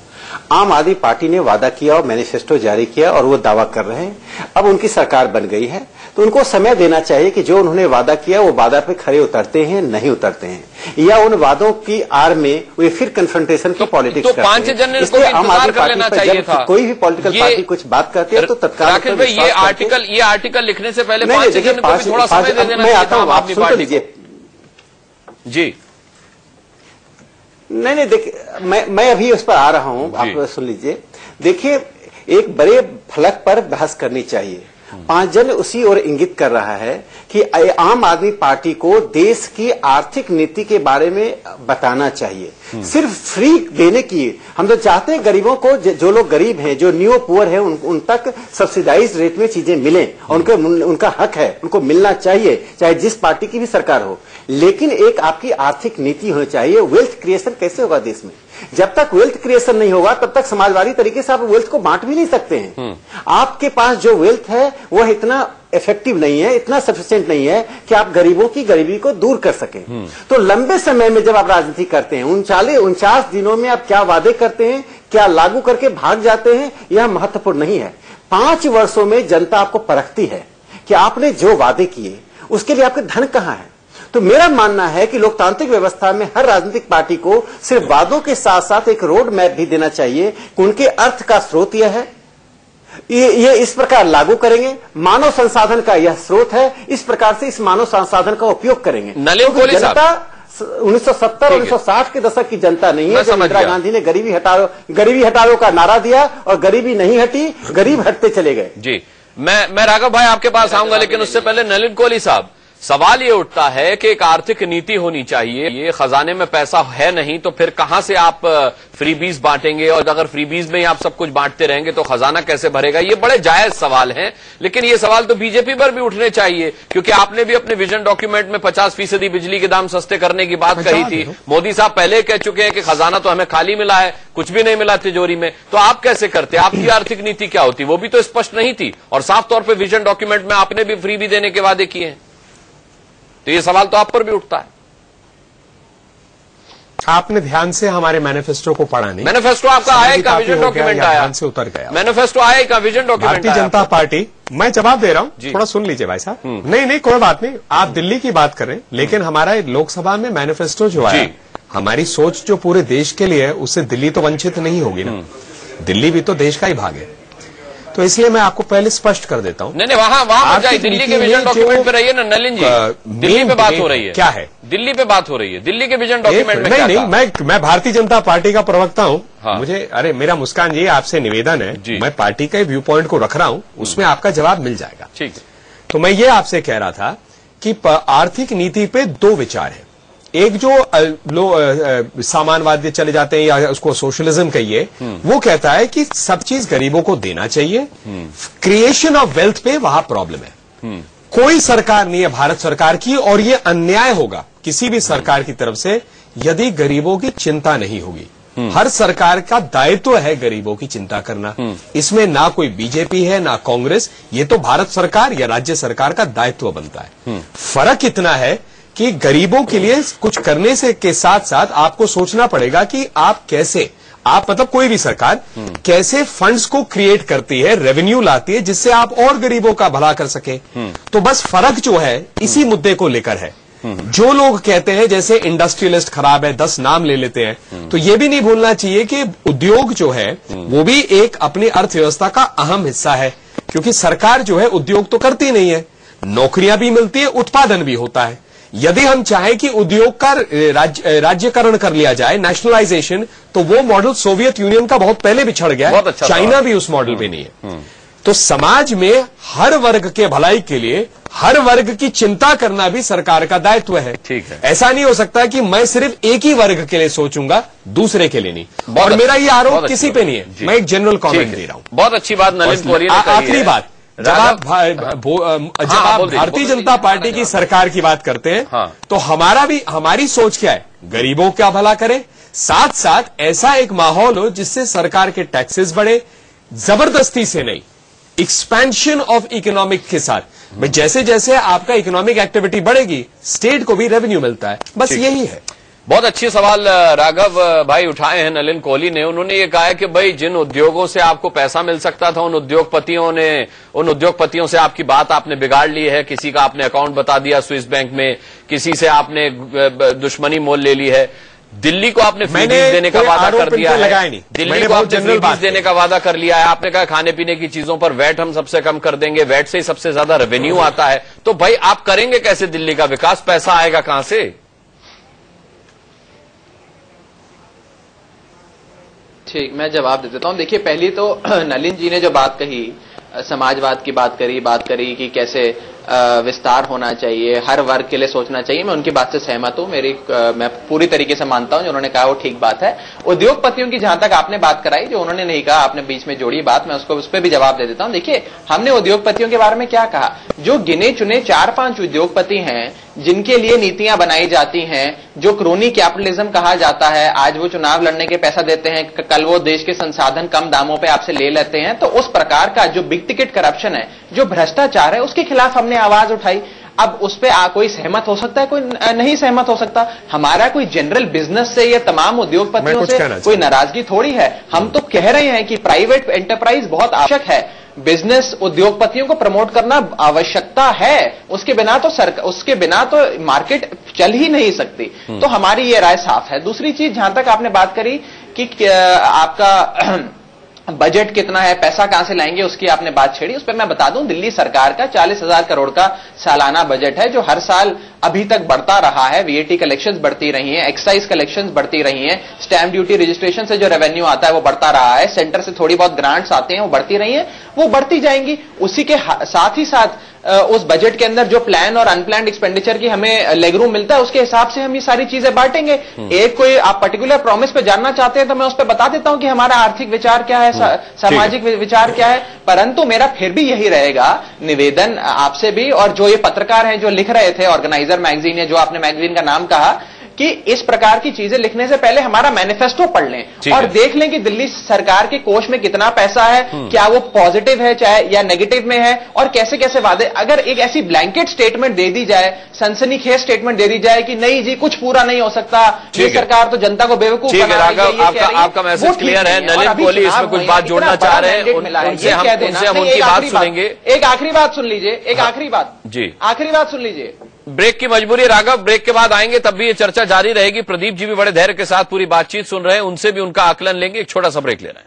आम आदमी पार्टी ने वादा किया और मैनिफेस्टो जारी किया और वो दावा कर रहे हैं, अब उनकी सरकार बन गई है तो उनको समय देना चाहिए कि जो उन्होंने वादा किया वो वादा पे खरे उतरते हैं नहीं उतरते हैं, या उन वादों की आड़ में वे फिर कन्फ्रंटेशन की पॉलिटिक्स करते हैं। 5 जनवरी को इंतजार कर लेना चाहिए था। कोई भी पॉलिटिकल पार्टी कुछ बात करती है तो तत्काल राकेश भाई, ये आर्टिकल लिखने से पहले 5 जनवरी को भी थोड़ा समय दे देना चाहिए था आम आदमी पार्टी को। जी नहीं, देखिए मैं अभी उस पर आ रहा हूं, आप सुन लीजिए। देखिए, एक बड़े फलक पर बहस करनी चाहिए। 5 जन उसी ओर इंगित कर रहा है कि आम आदमी पार्टी को देश की आर्थिक नीति के बारे में बताना चाहिए। सिर्फ फ्री देने की, हम तो चाहते हैं गरीबों को, जो लोग गरीब हैं, जो न्यू पुअर है, उन तक सब्सिडाइज रेट में चीजें मिलें, उनका हक है, उनको मिलना चाहिए, चाहे जिस पार्टी की भी सरकार हो। लेकिन एक आपकी आर्थिक नीति होनी चाहिए। वेल्थ क्रिएशन कैसे होगा देश में? जब तक वेल्थ क्रिएशन नहीं होगा तब तक समाजवादी तरीके से आप वेल्थ को बांट भी नहीं सकते हैं। आपके पास जो वेल्थ है वह इतना इफेक्टिव नहीं है, इतना सफिशिएंट नहीं है कि आप गरीबों की गरीबी को दूर कर सकें। तो लंबे समय में जब आप राजनीति करते हैं, 49 दिनों में आप क्या वादे करते हैं, क्या लागू करके भाग जाते हैं, यह महत्वपूर्ण नहीं है। 5 वर्षों में जनता आपको परखती है कि आपने जो वादे किए उसके लिए आपके धन कहां है। तो मेरा मानना है कि लोकतांत्रिक व्यवस्था में हर राजनीतिक पार्टी को सिर्फ वादों के साथ साथ एक रोड मैप भी देना चाहिए कि उनके अर्थ का स्रोत यह है, ये इस प्रकार लागू करेंगे, मानव संसाधन का यह स्रोत है, इस प्रकार से इस मानव संसाधन का उपयोग करेंगे। नलिन कोहली साहब, 1970 1960 के दशक की जनता नहीं है। जब इंदिरा गांधी ने गरीबी हटाओ का नारा दिया और गरीबी नहीं हटी, गरीब हटते चले गए। जी, मैं राघव भाई आपके पास आऊंगा, लेकिन उससे पहले नलिन कोहली साहब, सवाल ये उठता है कि एक आर्थिक नीति होनी चाहिए। ये खजाने में पैसा है नहीं तो फिर कहां से आप फ्रीबीज बांटेंगे, और अगर फ्रीबीज में ही आप सब कुछ बांटते रहेंगे तो खजाना कैसे भरेगा? ये बड़े जायज सवाल हैं, लेकिन ये सवाल तो बीजेपी पर भी उठने चाहिए, क्योंकि आपने भी अपने विजन डॉक्यूमेंट में 50% बिजली के दाम सस्ते करने की बात कही थी। मोदी साहब पहले कह चुके हैं कि खजाना तो हमें खाली मिला है, कुछ भी नहीं मिला तिजोरी में। तो आप कैसे करते? आपकी आर्थिक नीति क्या होती? वो भी तो स्पष्ट नहीं थी, और साफ तौर पर विजन डॉक्यूमेंट में आपने भी फ्रीबी देने के वादे किए हैं। तो ये सवाल तो आप पर भी उठता है। आपने ध्यान से हमारे मैनिफेस्टो को पढ़ा नहीं। मैनिफेस्टो आपका आया ही का विजन डॉक्यूमेंट आया, ध्यान से उतर गया। मैनिफेस्टो आया ही का vision document. Bharatiya Janata party, मैं जवाब दे रहा हूं, थोड़ा सुन लीजिए भाई साहब। नहीं कोई बात नहीं, आप दिल्ली की बात करें, लेकिन हमारा लोकसभा में मैनिफेस्टो जो आया, हमारी सोच जो पूरे देश के लिए है, उससे दिल्ली तो वंचित नहीं होगी ना। दिल्ली भी तो देश का ही भाग है। तो इसलिए मैं आपको पहले स्पष्ट कर देता हूं। नहीं, वहां जाइए, दिल्ली के विजन डॉक्यूमेंट पे रहिए ना नलिन जी। दिल्ली पे बात हो रही है। क्या है? दिल्ली पे बात हो रही है, दिल्ली के विजन डॉक्यूमेंट में। नहीं, मैं भारतीय जनता पार्टी का प्रवक्ता हूं। हाँ। मेरा मुस्कान जी आपसे निवेदन है, मैं पार्टी के व्यू पॉइंट को रख रहा हूं, उसमें आपका जवाब मिल जाएगा। ठीक है। तो मैं ये आपसे कह रहा था कि आर्थिक नीति पे 2 विचार है। एक जो सामान्यवादी चले जाते हैं, या उसको सोशलिज्म कहिए, वो कहता है कि सब चीज गरीबों को देना चाहिए। क्रिएशन ऑफ वेल्थ पे वहां प्रॉब्लम है। कोई सरकार नहीं है भारत सरकार की, और ये अन्याय होगा किसी भी सरकार की तरफ से यदि गरीबों की चिंता नहीं होगी। हर सरकार का दायित्व है गरीबों की चिंता करना। इसमें ना कोई बीजेपी है ना कांग्रेस, ये तो भारत सरकार या राज्य सरकार का दायित्व बनता है। फर्क इतना है कि गरीबों के लिए कुछ करने से के साथ साथ आपको सोचना पड़ेगा कि आप कैसे, मतलब कोई भी सरकार कैसे फंड्स को क्रिएट करती है, रेवेन्यू लाती है, जिससे आप और गरीबों का भला कर सके। तो बस फर्क जो है इसी मुद्दे को लेकर है। जो लोग कहते हैं जैसे इंडस्ट्रियलिस्ट खराब है, 10 नाम ले लेते हैं, तो ये भी नहीं भूलना चाहिए कि उद्योग जो है वो भी एक अपनी अर्थव्यवस्था का अहम हिस्सा है, क्योंकि सरकार जो है उद्योग तो करती नहीं है, नौकरियां भी मिलती है, उत्पादन भी होता है। यदि हम चाहें कि उद्योग का राज्यकरण कर लिया जाए, नेशनलाइजेशन, तो वो मॉडल सोवियत यूनियन का बहुत पहले बिछड़ गया है। अच्छा, चाइना भी उस मॉडल पे नहीं है। तो समाज में हर वर्ग के भलाई के लिए हर वर्ग की चिंता करना भी सरकार का दायित्व है। ठीक है। ऐसा नहीं हो सकता कि मैं सिर्फ एक ही वर्ग के लिए सोचूंगा, दूसरे के लिए नहीं। और मेरा ये आरोप किसी पे नहीं है, मैं एक जनरल कॉमेंट दे रहा हूं। बहुत अच्छी बात नलिन कोहली ने कही है। आखिरी बात, जब आप भारतीय जनता पार्टी की सरकार की बात करते हैं, तो हमारी सोच क्या है? गरीबों का भला करें, साथ साथ ऐसा एक माहौल हो जिससे सरकार के टैक्सेस बढ़े, जबरदस्ती से नहीं, एक्सपेंशन ऑफ इकोनॉमिक के साथ भाई जैसे जैसे आपका इकोनॉमिक एक्टिविटी बढ़ेगी स्टेट को भी रेवेन्यू मिलता है, बस यही है। बहुत अच्छे सवाल राघव भाई उठाए हैं नलिन कोहली ने। उन्होंने ये कहा है कि भाई जिन उद्योगों से आपको पैसा मिल सकता था उन उद्योगपतियों से आपकी बात आपने बिगाड़ ली है। किसी का आपने अकाउंट बता दिया स्विस बैंक में, किसी से आपने दुश्मनी मोल ले ली है। दिल्ली को आपने फ्रीबीज देने का वादा कर दिया है, दिल्ली को आपने फ्रीबीज देने का वादा कर लिया है। आपने कहा खाने पीने की चीजों पर वैट हम सबसे कम कर देंगे, वैट से ही सबसे ज्यादा रेवेन्यू आता है। तो भाई आप करेंगे कैसे दिल्ली का विकास, पैसा आएगा कहां से? ठीक, मैं जवाब दे देता हूं। देखिए, पहली तो नलिन जी ने जो बात कही, समाजवाद की बात करी कि कैसे विस्तार होना चाहिए, हर वर्ग के लिए सोचना चाहिए, मैं उनकी बात से सहमत हूं। मैं पूरी तरीके से मानता हूं जो उन्होंने कहा वो ठीक बात है। उद्योगपतियों की जहां तक आपने बात कराई, जो उन्होंने नहीं कहा, आपने बीच में जोड़ी बात, मैं उसको उस पर भी जवाब दे देता हूं। देखिए, हमने उद्योगपतियों के बारे में क्या कहा? जो गिने चुने 4-5 उद्योगपति हैं जिनके लिए नीतियां बनाई जाती हैं, जो क्रोनी कैपिटलिज्म कहा जाता है, आज वो चुनाव लड़ने के पैसा देते हैं, कल वो देश के संसाधन कम दामों पे आपसे ले लेते हैं। तो उस प्रकार का जो बिग टिकट करप्शन है, जो भ्रष्टाचार है, उसके खिलाफ हमने आवाज उठाई। अब उस पे कोई सहमत हो सकता है, कोई नहीं सहमत हो सकता। हमारा कोई जनरल बिजनेस से या तमाम उद्योगपतियों से कोई नाराजगी थोड़ी है। हम तो कह रहे हैं कि प्राइवेट एंटरप्राइज बहुत आवश्यक है, बिजनेस उद्योगपतियों को प्रमोट करना आवश्यकता है। उसके बिना तो मार्केट चल ही नहीं सकती। तो हमारी ये राय साफ है। दूसरी चीज, जहां तक आपने बात करी कि आपका बजट कितना है, पैसा कहां से लाएंगे, उसकी आपने बात छेड़ी। उस पर मैं बता दूं, दिल्ली सरकार का 40,000 करोड़ का सालाना बजट है, जो हर साल अभी तक बढ़ता रहा है। वीएटी कलेक्शंस बढ़ती रही हैं, एक्साइज कलेक्शंस बढ़ती रही हैं, स्टैंप ड्यूटी रजिस्ट्रेशन से जो रेवेन्यू आता है वो बढ़ता रहा है, सेंटर से थोड़ी बहुत ग्रांट्स आते हैं वो बढ़ती रही हैं, वो बढ़ती जाएंगी। उसी के साथ ही साथ उस बजट के अंदर जो प्लान और अनप्लान्ड एक्सपेंडिचर की हमें लेगरूम मिलता है, उसके हिसाब से हम ये सारी चीजें बांटेंगे। एक कोई आप पर्टिकुलर प्रॉमिस पे जानना चाहते हैं तो मैं उस पर बता देता हूं कि हमारा आर्थिक विचार क्या है, सामाजिक विचार क्या है। परंतु मेरा फिर भी यही रहेगा निवेदन आपसे भी, और जो ये पत्रकार हैं जो लिख रहे थे ऑर्गेनाइजर मैगजीन, या जो आपने मैगजीन का नाम कहा, कि इस प्रकार की चीजें लिखने से पहले हमारा मैनिफेस्टो पढ़ लें और देख लें कि दिल्ली सरकार के कोष में कितना पैसा है, क्या वो पॉजिटिव है चाहे या नेगेटिव में है, और कैसे कैसे वादे। अगर एक ऐसी ब्लैंकेट स्टेटमेंट दे दी जाए, सनसनीखेज स्टेटमेंट दे दी जाए कि नहीं जी कुछ पूरा नहीं हो सकता, ये सरकार तो जनता को बेवकूफ बना रही है, आपका मैसेज क्लियर है। नलिन कोहली इसमें कुछ बात जोड़ना चाह रहे हैं, उनसे हम उनकी बात सुनेंगे। एक आखिरी बात सुन लीजिए, एक आखिरी बात जी, आखिरी बात सुन लीजिए। ब्रेक की मजबूरी राघव, ब्रेक के बाद आएंगे, तब भी ये चर्चा जारी रहेगी। प्रदीप जी भी बड़े धैर्य के साथ पूरी बातचीत सुन रहे हैं, उनसे भी उनका आकलन लेंगे। एक छोटा सा ब्रेक ले रहे हैं।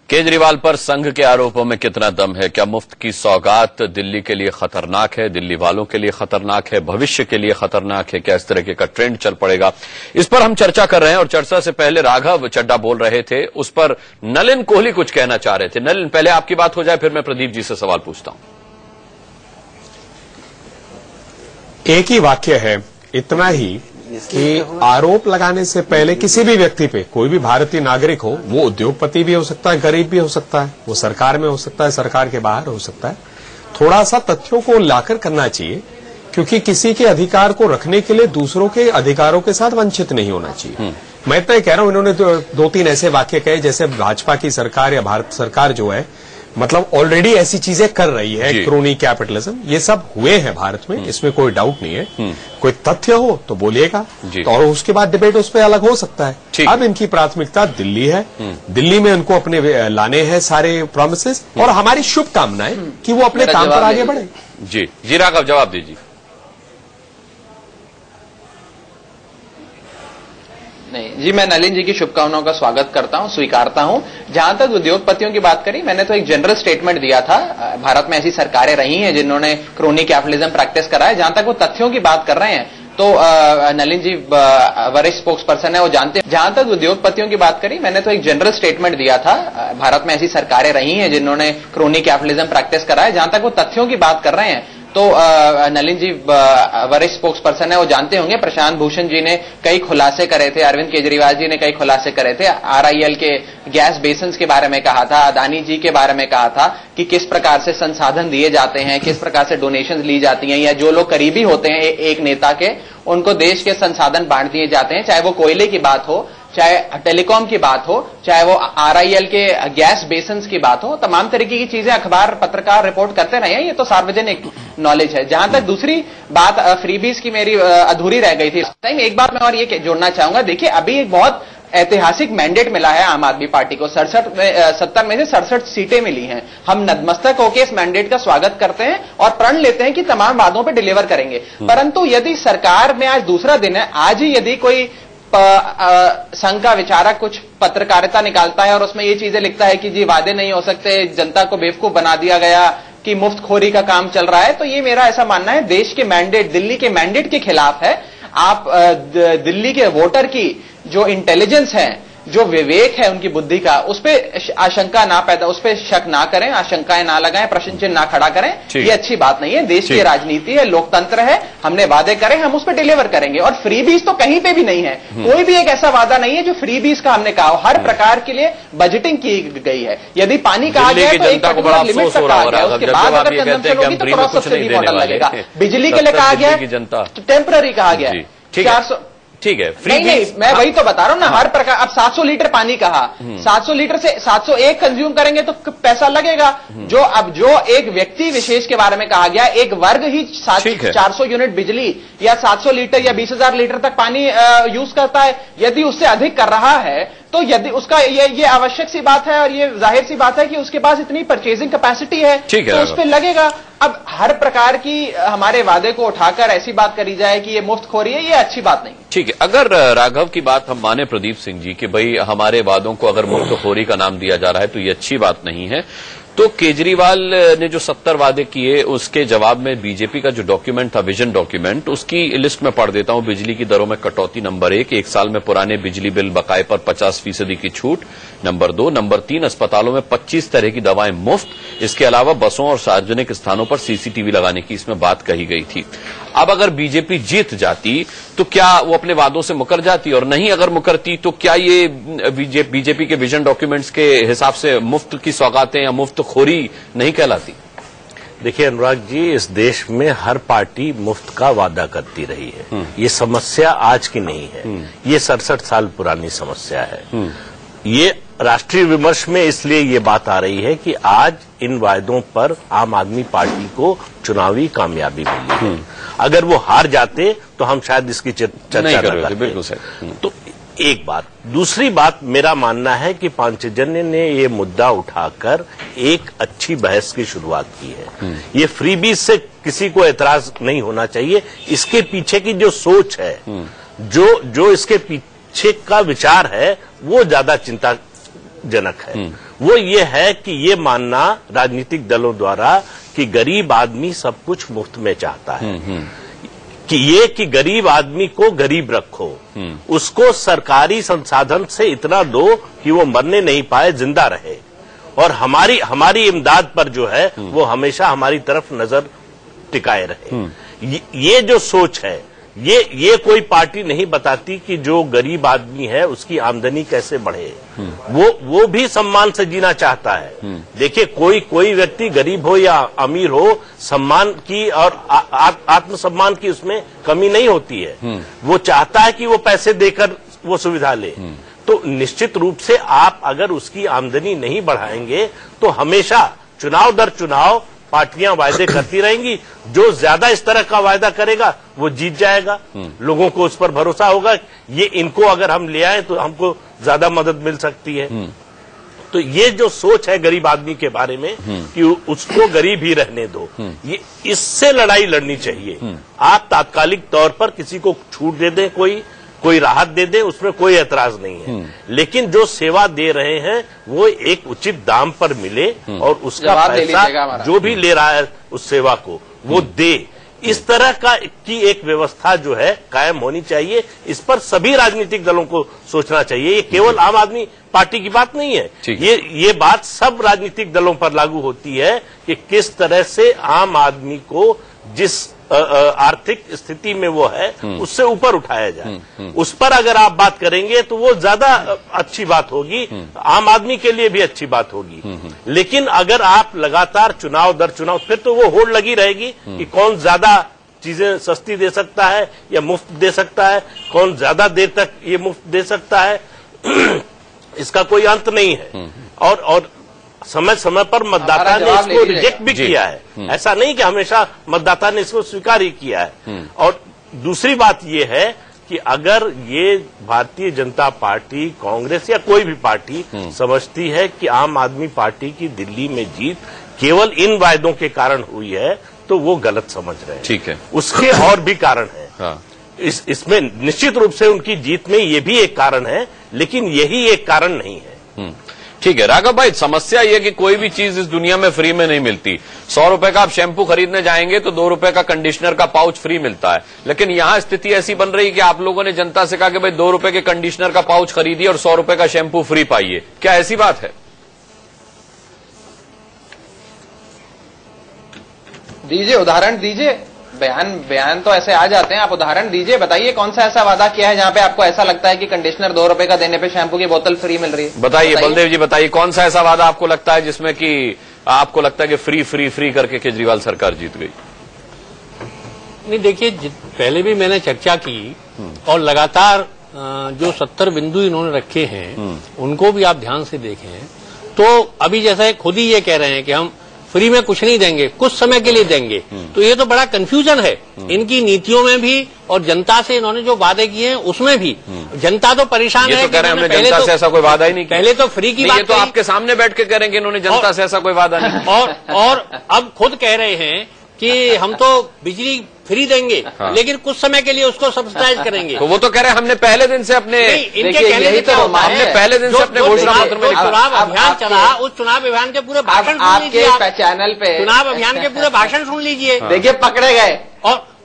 केजरीवाल पर संघ के आरोपों में कितना दम है? क्या मुफ्त की सौगात दिल्ली के लिए खतरनाक है, दिल्ली वालों के लिए खतरनाक है, भविष्य के लिए खतरनाक है? क्या इस तरह का ट्रेंड चल पड़ेगा? इस पर हम चर्चा कर रहे हैं, और चर्चा से पहले राघव चड्डा बोल रहे थे, उस पर नलिन कोहली कुछ कहना चाह रहे थे। नलिन, पहले आपकी बात हो जाए, फिर मैं प्रदीप जी से सवाल पूछता हूं। एक ही वाक्य है, इतना ही कि आरोप लगाने से पहले किसी भी व्यक्ति पे, कोई भी भारतीय नागरिक हो, वो उद्योगपति भी हो सकता है, गरीब भी हो सकता है, वो सरकार में हो सकता है, सरकार के बाहर हो सकता है, थोड़ा सा तथ्यों को लाकर करना चाहिए, क्योंकि किसी के अधिकार को रखने के लिए दूसरों के अधिकारों के साथ वंचित नहीं होना चाहिए। मैं इतना कह रहा हूं, इन्होंने 2-3 ऐसे वाक्य कहे जैसे भाजपा की सरकार या भारत सरकार जो है, मतलब ऑलरेडी ऐसी चीजें कर रही है, क्रोनी कैपिटलिज्म, ये सब हुए हैं भारत में, इसमें कोई डाउट नहीं है। कोई तथ्य हो तो बोलिएगा, तो और उसके बाद डिबेट उस पर अलग हो सकता है। अब इनकी प्राथमिकता दिल्ली है, दिल्ली में उनको अपने लाने हैं सारे प्रॉमिसेस, और हमारी शुभकामनाएं कि वो अपने काम पर आगे बढ़े। जी राघव, जवाब दीजिए। नहीं जी, मैं नलिन जी की शुभकामनाओं का स्वागत करता हूं, स्वीकारता हूं। जहां तक उद्योगपतियों की बात करी, मैंने तो एक जनरल स्टेटमेंट दिया था। भारत में ऐसी सरकारें रही हैं जिन्होंने क्रोनी कैपिटलिज्म प्रैक्टिस करा है। जहां तक वो तथ्यों की बात कर रहे हैं, तो नलिन जी वरिष्ठ स्पोक्स पर्सन है, वो जानते हैं। जहां तक उद्योगपतियों की बात करी, मैंने तो एक जनरल स्टेटमेंट दिया था। भारत में ऐसी सरकारें रही हैं जिन्होंने क्रोनी कैपिटलिज्म प्रैक्टिस करा है। जहां तक वो तथ्यों की बात कर रहे हैं, तो नलिन जी वरिष्ठ स्पोक्स पर्सन है, वो जानते होंगे। प्रशांत भूषण जी ने कई खुलासे करे थे, अरविंद केजरीवाल जी ने कई खुलासे करे थे, RIL के गैस बेसिन्स के बारे में कहा था, अदानी जी के बारे में कहा था कि किस प्रकार से संसाधन दिए जाते हैं, किस प्रकार से डोनेशन ली जाती हैं, या जो लोग करीबी होते हैं एक नेता के, उनको देश के संसाधन बांट दिए जाते हैं, चाहे वो कोयले की बात हो, चाहे टेलीकॉम की बात हो, चाहे वो RIL के गैस बेसिन्स की बात हो। तमाम तरीके की चीजें अखबार पत्रकार रिपोर्ट करते रहे हैं, ये तो सार्वजनिक नॉलेज है। जहां तक दूसरी बात फ्रीबीज की मेरी अधूरी रह गई थी, एक बात मैं और ये जोड़ना चाहूंगा। देखिए, अभी एक बहुत ऐतिहासिक मैंडेट मिला है आम आदमी पार्टी को, 70 में से 67 सीटें मिली हैं। हम नतमस्तक होकर इस मैंडेट का स्वागत करते हैं और प्रण लेते हैं कि तमाम वादों पर डिलीवर करेंगे। परंतु यदि सरकार में आज दूसरा दिन है, आज ही यदि कोई संघ का विचारक कुछ पत्रकारिता निकालता है और उसमें ये चीजें लिखता है कि जी वादे नहीं हो सकते, जनता को बेवकूफ बना दिया गया, कि मुफ्तखोरी का काम चल रहा है, तो ये मेरा ऐसा मानना है देश के मैंडेट, दिल्ली के मैंडेट के खिलाफ है। आप दिल्ली के वोटर की जो इंटेलिजेंस है, जो विवेक है उनकी बुद्धि का, उस पर आशंका ना पैदा, उस पर शक ना करें, आशंकाएं ना लगाएं, प्रश्न चिन्ह ना खड़ा करें, ये अच्छी बात नहीं है। देश की राजनीति है, लोकतंत्र है, हमने वादे करें, हम उस पर डिलीवर करेंगे। और फ्रीबीज तो कहीं पे भी नहीं है, कोई भी एक ऐसा वादा नहीं है जो फ्रीबीज का हमने कहा हो। हर प्रकार के लिए बजटिंग की गई है। यदि पानी कहा गया तो एक पर्टिकुलर लिमिट तक कहा गया, उसके बाद अगर कंजम्पशन होगी तो क्रॉस सब्सिडी मॉडल लगेगा। बिजली के लिए कहा गया टेम्पररी कहा गया 400, ठीक है, नहीं, मैं वही तो बता रहा हूं ना। हर प्रकार, अब 700 लीटर पानी कहा, 700 लीटर से 701 कंज्यूम करेंगे तो पैसा लगेगा। जो एक व्यक्ति विशेष के बारे में कहा गया, एक वर्ग ही 400 यूनिट बिजली या 700 लीटर या 20,000 लीटर तक पानी यूज करता है। यदि उससे अधिक कर रहा है तो यदि उसका ये आवश्यक सी बात है और ये जाहिर सी बात है कि उसके पास इतनी परचेजिंग कैपेसिटी है, तो उस पर लगेगा। अब हर प्रकार की हमारे वादे को उठाकर ऐसी बात करी जाए कि ये मुफ्तखोरी है, ये अच्छी बात नहीं। ठीक है, अगर राघव की बात हम माने प्रदीप सिंह जी कि भाई हमारे वादों को अगर मुफ्तखोरी का नाम दिया जा रहा है तो ये अच्छी बात नहीं है, तो केजरीवाल ने जो 70 वादे किए उसके जवाब में बीजेपी का जो डॉक्यूमेंट था, विजन डॉक्यूमेंट, उसकी लिस्ट में पढ़ देता हूं। बिजली की दरों में कटौती नंबर 1 साल में पुराने बिजली बिल बकाये पर 50% की छूट। नंबर 2, नंबर 3, अस्पतालों में 25 तरह की दवाएं मुफ्त। इसके अलावा बसों और सार्वजनिक स्थानों पर CCTV लगाने की इसमें बात कही गई थी। अब अगर बीजेपी जीत जाती तो क्या वो अपने वादों से मुकर जाती, और नहीं अगर मुकरती तो क्या ये बीजेपी के विजन डॉक्यूमेंट्स के हिसाब से मुफ्त की सौगातें या मुफ्त खोरी नहीं कहलाती? देखिए अनुराग जी, इस देश में हर पार्टी मुफ्त का वादा करती रही है। ये समस्या आज की नहीं है, ये 67 साल पुरानी समस्या है। ये राष्ट्रीय विमर्श में इसलिए ये बात आ रही है कि आज इन वायदों पर आम आदमी पार्टी को चुनावी कामयाबी मिली है। अगर वो हार जाते तो हम शायद इसकी चर्चा न करते। बिल्कुल सही। तो एक बात, दूसरी बात मेरा मानना है कि पांचजन्य ने ये मुद्दा उठाकर एक अच्छी बहस की शुरुआत की है। ये फ्रीबीज से किसी को एतराज नहीं होना चाहिए। इसके पीछे की जो सोच है, जो इसके पीछे का विचार है, वो ज्यादा चिंताजनक है। वो ये है कि ये मानना राजनीतिक दलों द्वारा कि गरीब आदमी सब कुछ मुफ्त में चाहता है, कि गरीब आदमी को गरीब रखो, उसको सरकारी संसाधन से इतना दो कि वो मरने नहीं पाए, जिंदा रहे, और हमारी इमदाद पर जो है वो हमेशा हमारी तरफ नजर टिकाए रहे। ये जो सोच है, ये कोई पार्टी नहीं बताती कि जो गरीब आदमी है उसकी आमदनी कैसे बढ़े। वो भी सम्मान से जीना चाहता है। देखिए, कोई व्यक्ति गरीब हो या अमीर हो, सम्मान की और आत्मसम्मान की उसमें कमी नहीं होती है। वो चाहता है कि वो पैसे देकर वो सुविधा ले। तो निश्चित रूप से आप अगर उसकी आमदनी नहीं बढ़ाएंगे तो हमेशा चुनाव दर चुनाव पार्टियां वायदे करती रहेंगी। जो ज्यादा इस तरह का वायदा करेगा वो जीत जाएगा। लोगों को उस पर भरोसा होगा, ये इनको अगर हम ले आए तो हमको ज्यादा मदद मिल सकती है। तो ये जो सोच है गरीब आदमी के बारे में कि उसको गरीब ही रहने दो, ये इससे लड़ाई लड़नी चाहिए। आप तात्कालिक तौर पर किसी को छूट दे दें, कोई राहत दे दे, उसमें कोई ऐतराज नहीं है, लेकिन जो सेवा दे रहे हैं वो एक उचित दाम पर मिले और उसका पैसा जो भी ले रहा है उस सेवा को वो दे। इस तरह की एक व्यवस्था जो है कायम होनी चाहिए। इस पर सभी राजनीतिक दलों को सोचना चाहिए। ये केवल आम आदमी पार्टी की बात नहीं है, ये बात सब राजनीतिक दलों पर लागू होती है कि किस तरह से आम आदमी को जिस आर्थिक स्थिति में वो है उससे ऊपर उठाया जाए। उस पर अगर आप बात करेंगे तो वो ज्यादा अच्छी बात होगी, आम आदमी के लिए भी अच्छी बात होगी। लेकिन अगर आप लगातार चुनाव दर चुनाव, फिर तो वो होड़ लगी रहेगी कि कौन ज्यादा चीजें सस्ती दे सकता है या मुफ्त दे सकता है, कौन ज्यादा देर तक ये मुफ्त दे सकता है। इसका कोई अंत नहीं है। और समय समय पर मतदाता ने इसको रिजेक्ट भी किया है। ऐसा नहीं कि हमेशा मतदाता ने इसको स्वीकार ही किया है। और दूसरी बात यह है कि अगर ये भारतीय जनता पार्टी, कांग्रेस या कोई भी पार्टी समझती है कि आम आदमी पार्टी की दिल्ली में जीत केवल इन वायदों के कारण हुई है तो वो गलत समझ रहे हैं। ठीक है, उसके और भी कारण है। हाँ। इसमें निश्चित रूप से उनकी जीत में ये भी एक कारण है, लेकिन यही एक कारण नहीं है। ठीक है राघव भाई, समस्या यह कि कोई भी चीज इस दुनिया में फ्री में नहीं मिलती। 100 रुपए का आप शैंपू खरीदने जाएंगे तो 2 रुपए का कंडीशनर का पाउच फ्री मिलता है। लेकिन यहां स्थिति ऐसी बन रही कि आप लोगों ने जनता से कहा कि भाई 2 रुपए के कंडीशनर का पाउच खरीदिए और 100 रुपए का शैंपू फ्री पाइए। क्या ऐसी बात है? दीजिए, उदाहरण दीजिए। बयान तो ऐसे आ जाते हैं, आप उदाहरण दीजिए, बताइए कौन सा ऐसा वादा किया है जहां पे आपको ऐसा लगता है कि कंडीशनर 2 रुपए का देने पे शैम्पू की बोतल फ्री मिल रही है। बताइए बलदेव जी, बताइए कौन सा ऐसा वादा आपको लगता है जिसमें कि आपको लगता है कि फ्री फ्री फ्री करके केजरीवाल सरकार जीत गई? नहीं, देखिए, पहले भी मैंने चर्चा की और लगातार जो 70 बिंदु इन्होंने रखे हैं उनको भी आप ध्यान से देखें तो अभी जैसा खुद ही ये कह रहे हैं कि हम फ्री में कुछ नहीं देंगे, कुछ समय के लिए देंगे। तो ये तो बड़ा कंफ्यूजन है इनकी नीतियों में भी और जनता से इन्होंने जो वादे किए हैं उसमें भी। जनता तो परेशान है। तो कह रहे हैं हमने जनता से ऐसा कोई वादा ही नहीं किया। पहले तो फ्री की बात, ये तो आपके सामने बैठ के कह रहे हैं कि इन्होंने जनता से ऐसा कोई वादा नहीं। और अब खुद कह रहे हैं कि हम तो बिजली फ्री देंगे, हाँ। लेकिन कुछ समय के लिए उसको सब्सिडाइज करेंगे। तो वो तो कह रहे हैं हमने पहले दिन से अपने इनके कहने से क्या होता है, हमने पहले दिन से अपने घोषणा पत्र में चुनाव अभियान चला, उस चुनाव अभियान के पूरे भाषण सुन लीजिए। आपके चैनल पे चुनाव अभियान के पूरे भाषण सुन लीजिए। देखिए पकड़े गए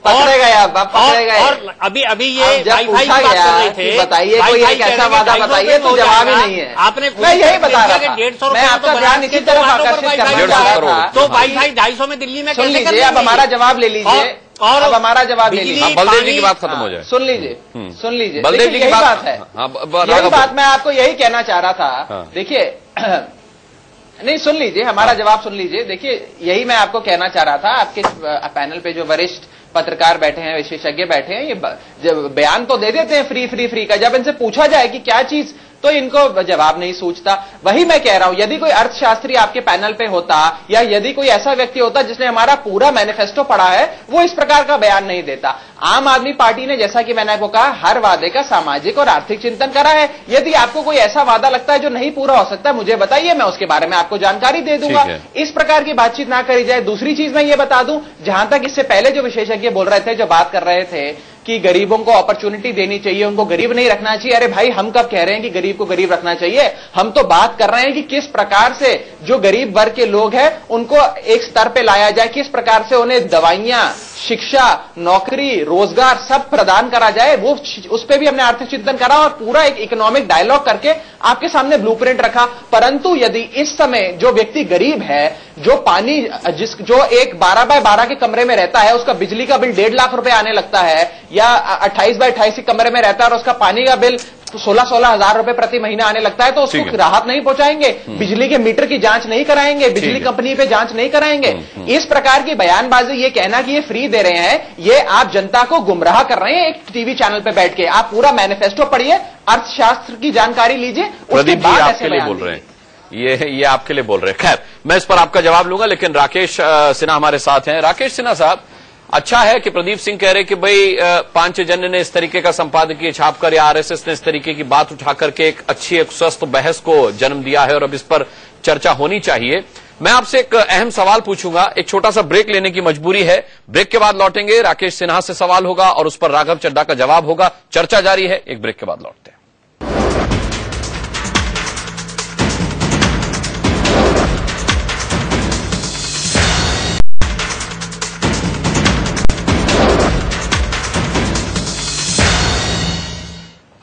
पकड़े गए आप पकड़े गए। और अभी ये वाईफाई की बात कर रहे थे, बताइए कोई एक ऐसा वादा बताइए तो जवाब ही नहीं है। आपने मैं यही बता रहा था, 150 मैं आपका ध्यान इसी तरफ आकर्षित करना चाह रहा था। तो वाईफाई 250 में दिल्ली में सुन लीजिए, अब हमारा जवाब ले लीजिए और अब हमारा जवाब ले लीजिए। बलदेव जी की बात खत्म हो जाए। सुन लीजिए बलदेव जी की बात है, यही बात मैं आपको यही कहना चाह रहा था। देखिए नहीं, सुन लीजिए, हमारा जवाब सुन लीजिए। देखिए यही मैं आपको कहना चाह रहा था। आपके पैनल पे जो वरिष्ठ पत्रकार बैठे हैं, विशेषज्ञ बैठे हैं, ये बयान तो दे देते हैं फ्री फ्री फ्री का। जब इनसे पूछा जाए कि क्या चीज, तो इनको जवाब नहीं सूझता। वही मैं कह रहा हूं, यदि कोई अर्थशास्त्री आपके पैनल पे होता या यदि कोई ऐसा व्यक्ति होता जिसने हमारा पूरा मैनिफेस्टो पढ़ा है, वो इस प्रकार का बयान नहीं देता। आम आदमी पार्टी ने, जैसा कि मैंने आपको कहा, हर वादे का सामाजिक और आर्थिक चिंतन करा है। यदि आपको कोई ऐसा वादा लगता है जो नहीं पूरा हो सकता, मुझे बताइए, मैं उसके बारे में आपको जानकारी दे दूंगा। इस प्रकार की बातचीत ना करी जाए। दूसरी चीज मैं ये बता दूं, जहां तक इससे पहले जो विशेषज्ञ बोल रहे थे, जो बात कर रहे थे कि गरीबों को अपॉर्चुनिटी देनी चाहिए, उनको गरीब नहीं रखना चाहिए। अरे भाई, हम कब कह रहे हैं कि गरीब को गरीब रखना चाहिए? हम तो बात कर रहे हैं कि किस प्रकार से जो गरीब वर्ग के लोग हैं उनको एक स्तर पे लाया जाए, किस प्रकार से उन्हें दवाइयां, शिक्षा, नौकरी, रोजगार सब प्रदान करा जाए। वो उस पर भी हमने आर्थिक चिंतन करा और पूरा एक इकोनॉमिक डायलॉग करके आपके सामने ब्लूप्रिंट रखा। परंतु यदि इस समय जो व्यक्ति गरीब है, जो पानी जो एक 12 बाय 12 के कमरे में रहता है, उसका बिजली का बिल 1.5 लाख रुपए आने लगता है, या 28 बाय 28 के कमरे में रहता है और उसका पानी का बिल 16-16 हजार रुपए प्रति महीना आने लगता है, तो उसको राहत नहीं पहुंचाएंगे? बिजली के मीटर की जांच नहीं कराएंगे? बिजली कंपनी पे जांच नहीं कराएंगे? इस प्रकार की बयानबाजी, ये कहना कि ये फ्री दे रहे हैं, ये आप जनता को गुमराह कर रहे हैं। एक टीवी चैनल पे बैठ के आप पूरा मैनिफेस्टो पढ़िए, अर्थशास्त्र की जानकारी लीजिए, उसके बाद ऐसे बयान बोल रहे हैं। ये आपके लिए बोल रहे हैं। खैर, मैं इस पर आपका जवाब लूंगा, लेकिन राकेश सिन्हा हमारे साथ हैं। राकेश सिन्हा साहब, अच्छा है कि प्रदीप सिंह कह रहे कि भाई पांचजन्य ने इस तरीके का संपादकीय छापकर या आरएसएस ने इस तरीके की बात उठा करके एक अच्छी, एक स्वस्थ बहस को जन्म दिया है और अब इस पर चर्चा होनी चाहिए। मैं आपसे एक अहम सवाल पूछूंगा, एक छोटा सा ब्रेक लेने की मजबूरी है। ब्रेक के बाद लौटेंगे, राकेश सिन्हा से सवाल होगा और उस पर राघव चड्ढा का जवाब होगा। चर्चा जारी है, एक ब्रेक के बाद लौटते हैं।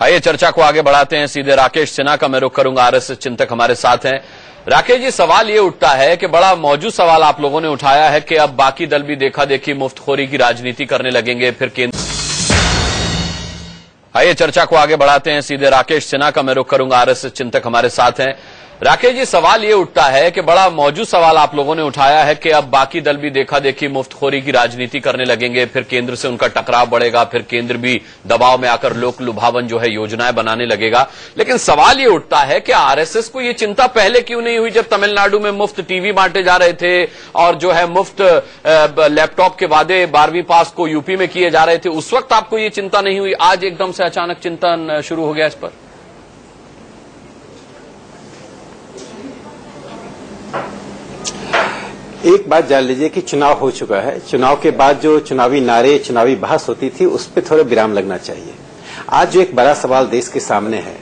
आइए चर्चा को आगे बढ़ाते हैं। सीधे राकेश सिन्हा का मैं रुख करूंगा, आरएसएस चिंतक हमारे साथ हैं। राकेश जी, सवाल ये उठता है कि बड़ा मौजूद सवाल आप लोगों ने उठाया है कि अब बाकी दल भी देखा देखी मुफ्तखोरी की राजनीति करने लगेंगे, फिर केंद्र। आइए चर्चा को आगे बढ़ाते हैं। सीधे राकेश सिन्हा का मैं रुख करूंगा, आरएसएस चिंतक हमारे साथ हैं। राकेश जी, सवाल ये उठता है कि बड़ा मौजूद सवाल आप लोगों ने उठाया है कि अब बाकी दल भी देखा देखी मुफ्तखोरी की राजनीति करने लगेंगे, फिर केंद्र से उनका टकराव बढ़ेगा, फिर केंद्र भी दबाव में आकर लोक लुभावन जो है योजनाएं बनाने लगेगा। लेकिन सवाल ये उठता है कि आरएसएस को ये चिंता पहले क्यों नहीं हुई, जब तमिलनाडु में मुफ्त टीवी बांटे जा रहे थे और जो है मुफ्त लैपटॉप के वादे 12वीं पास को यूपी में किए जा रहे थे, उस वक्त आपको ये चिंता नहीं हुई? आज एकदम से अचानक चिंतन शुरू हो गया इस पर? एक बात जान लीजिए कि चुनाव हो चुका है। चुनाव के बाद जो चुनावी नारे, चुनावी बहस होती थी, उस पर थोड़ा विराम लगना चाहिए। आज जो एक बड़ा सवाल देश के सामने है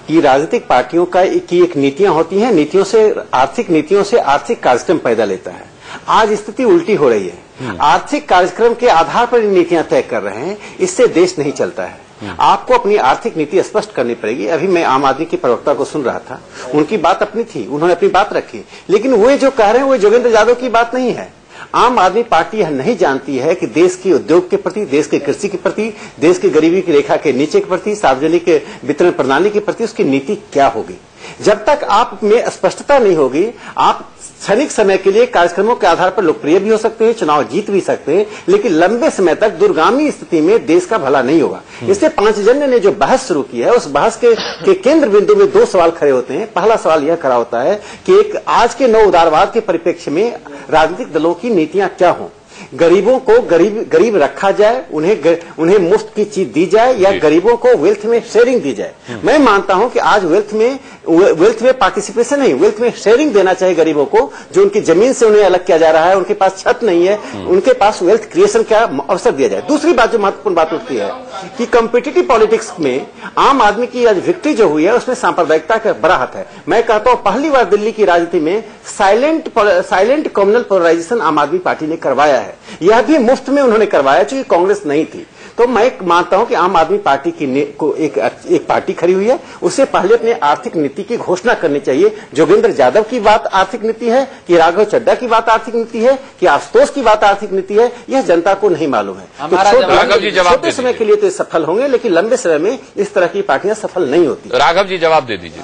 कि राजनीतिक पार्टियों की एक नीतियां होती हैं, नीतियों से आर्थिक कार्यक्रम पैदा लेता है। आज स्थिति उल्टी हो रही है। आर्थिक कार्यक्रम के आधार पर नीतियां तय कर रहे हैं, इससे देश नहीं चलता है। आपको अपनी आर्थिक नीति स्पष्ट करनी पड़ेगी। अभी मैं आम आदमी के प्रवक्ता को सुन रहा था, उनकी बात अपनी थी, उन्होंने अपनी बात रखी, लेकिन वो जो कह रहे हैं वो जोगेंद्र यादव की बात नहीं है। आम आदमी पार्टी यह नहीं जानती है कि देश की उद्योग के प्रति, देश की कृषि के प्रति, देश की गरीबी की रेखा के नीचे के प्रति, सार्वजनिक वितरण प्रणाली के प्रति उसकी नीति क्या होगी। जब तक आप में स्पष्टता नहीं होगी, आप क्षणिक समय के लिए कार्यक्रमों के आधार पर लोकप्रिय भी हो सकते हैं, चुनाव जीत भी सकते हैं, लेकिन लंबे समय तक दूरगामी स्थिति में देश का भला नहीं होगा। इसलिए पांचजन्य ने जो बहस शुरू की है, उस बहस के केंद्र बिंदु में दो सवाल खड़े होते हैं। पहला सवाल यह खड़ा होता है कि एक आज के नव उदारवाद के परिप्रेक्ष्य में राजनीतिक दलों की नीतियां क्या हों। गरीबों को गरीब रखा जाए, उन्हें मुफ्त की चीज दी जाए, या गरीबों को वेल्थ में शेयरिंग दी जाए। मैं मानता हूं कि आज वेल्थ में पार्टिसिपेशन नहीं, वेल्थ में शेयरिंग देना चाहिए गरीबों को, जो उनकी जमीन से उन्हें अलग किया जा रहा है, उनके पास छत नहीं है, उनके पास वेल्थ क्रिएशन का अवसर दिया जाए। दूसरी बात जो महत्वपूर्ण बात उठती है कि कॉम्पिटिटिव पॉलिटिक्स में आम आदमी की आज विक्ट्री जो हुई है, उसमें सांप्रदायिकता का बड़ा हाथ है। मैं कहता हूं पहली बार दिल्ली की राजनीति में साइलेंट कम्युनल पोलराइजेशन आम आदमी पार्टी ने करवाया है। यह भी मुफ्त में उन्होंने करवाया, क्योंकि कांग्रेस नहीं थी। तो मैं मानता हूं कि आम आदमी पार्टी को एक पार्टी खड़ी हुई है, उससे पहले अपने आर्थिक नीति की घोषणा करनी चाहिए। जोगेंद्र यादव की बात आर्थिक नीति है कि राघव चड्ढा की बात आर्थिक नीति है कि आशुतोष की बात आर्थिक नीति है, यह जनता को नहीं मालूम है। छोटे समय के लिए तो सफल होंगे, लेकिन लंबे समय में इस तरह की पार्टियां सफल नहीं होती। राघव जी जवाब दे दीजिए।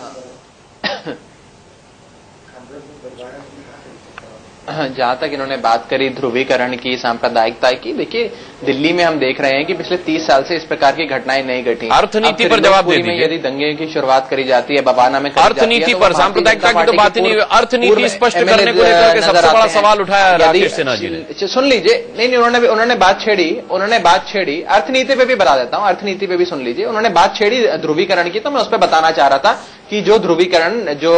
जहां तक इन्होंने बात करी ध्रुवीकरण की, सांप्रदायिकता की, देखिए दिल्ली में हम देख रहे हैं कि पिछले 30 साल से इस प्रकार की घटनाएं नहीं घटी। अर्थनीति पर जवाब दे दीजिए। यदि दंगे की शुरुआत करी जाती है, बबाना में अर्थनीति पर, सांप्रदायिकता की तो बात ही नहीं। अर्थनीति स्पष्ट करने को लेकर सबसे बड़ा सवाल उठाया राकेश सिन्हा जी ने। सुन लीजिए, नहीं उन्होंने बात छेड़ी। अर्थनीति पे भी बता देता हूं, अर्थनीति पे भी सुन लीजिए। उन्होंने बात छेड़ी ध्रुवीकरण की, तो मैं उस पर बताना चाह रहा था कि जो ध्रुवीकरण जो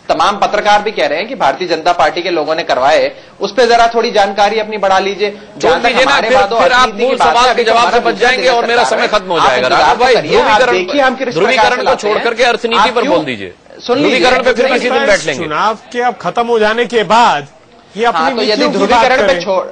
तमाम पत्रकार भी कह रहे हैं कि भारतीय जनता पार्टी के लोगों ने करवाए, उस पर जरा थोड़ी जानकारी अपनी बढ़ा लीजिए। फिर आप मूल सवाल के जवाब से बच जाएंगे और मेरा समय खत्म हो जाएगा। राघव भाई, ध्रुवीकरण को छोड़ करके अर्थनीति पर बोल दीजिए। ध्रुवीकरण पे फिर किसी दिन बैठ लेंगे। चुनाव के अब खत्म हो जाने के बाद ये अपनी यदि ध्रुवीकरण पे छोड़,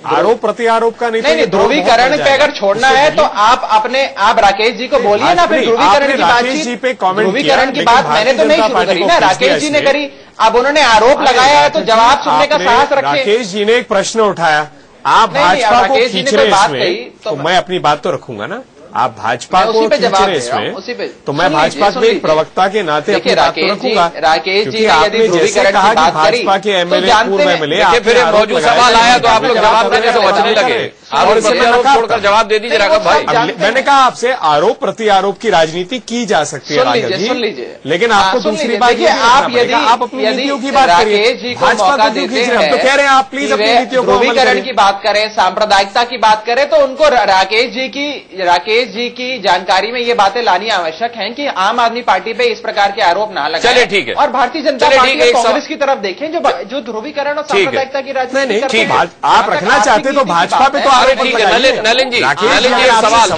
आरोप प्रत्यारोप का नहीं, ध्रुवीकरण पे अगर छोड़ना है तो आप राकेश जी को बोलिए ना। फिर ध्रुवीकरण की बातचीत, ध्रुवीकरण की बात मैंने तो नहीं शुरू करी ना, राकेश जी ने करी। अब उन्होंने आरोप लगाया है तो जवाब सुनने का साहस रखें। राकेश जी ने एक प्रश्न उठाया, आप भाजपा को खींच रहे इसमें, तो मैं अपनी बात तो रखूंगा ना। आप भाजपा को खींच रहे इसमें, तो मैं भाजपा के एक प्रवक्ता के नाते अपनी बात तो रखूंगा। राकेश जी, आपने जैसे कहा कि भाजपा के एमएलए, पूर्व एमएलए, फिर मौजूद सवाल आया तो आप लोग जवाब देने से बचने लगे। आरोप प्रत्यारोप छोड़कर जवाब दे दीजिए राघव भाई। मैंने कहा आपसे आरोप प्रत्यारोप की राजनीति की जा सकती है राघव जी, लेकिन आपको दूसरी बात ये आप अपनी नीतियों की बात करिए। भाजपा को क्यों खींच रहे हैं? हम तो कह रहे हैं आप प्लीज अपनी नीतियों को ध्रुवीकरण की बात करें, सांप्रदायिकता की बात करें, तो उनको राकेश जी की जानकारी में ये बातें लानी आवश्यक है कि आम आदमी पार्टी पे इस प्रकार के आरोप ना लगाएं। चलिए ठीक है। और भारतीय जनता पार्टी कांग्रेस की तरफ देखें जो ध्रुवीकरण और सांप्रदायिकता की राजनीति करते हैं। आप रखना चाहते तो भाजपा पे तो ठीक है। नलिन जी सवाल